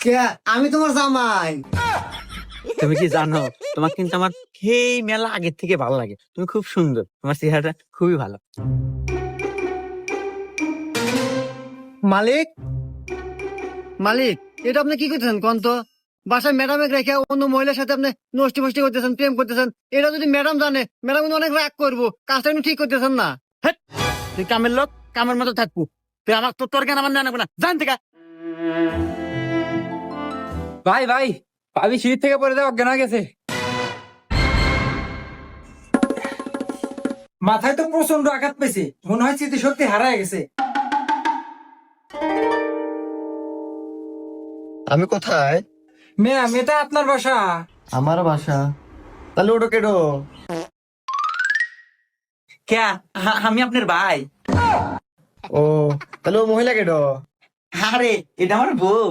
কে? আমি তোমার জামাই। তুমি কি জানো, তোমার কিন্তু আমার সেই মেলা আগের থেকে ভালো লাগে। তুমি খুব সুন্দর, তোমার চেহারাটা খুবই ভালো। মালিক, মালিক, এটা আপনি কি করতেছেন কোন তো? বাসায় ম্যাডামে রেখে অন্য মহিলার সাথে আপনি নষ্টি ফষ্টি করতেছেন, প্রেম করতেছেন। এটা যদি ম্যাডাম জানে, ম্যাডাম কিন্তু অনেক রাগ করবো। কাজটা কিন্তু ঠিক করতেছেন না। হেৎ, তুই কামের লোক, কামের মতো থাকবো। তুই আমার তোর কেন আমার জানাবো না, জান থেকে। ভাই ভাই, ভাবি সিঁড়ি থেকে পড়ে দেওয়া অজ্ঞান হয়ে গেছে। মাথায় তো প্রচন্ড আঘাত পেয়েছে, মনে হয় স্মৃতিশক্তি হারায় গেছে। আমি কোথায়? ম্যাম, এটা আপনার বাসা? আমার বাসা। তাহলে ওটা কেডো? কে? আমি আপনার ভাই। ও, তাহলে ও মহিলা কেডো? আরে, এটা আমার বউ।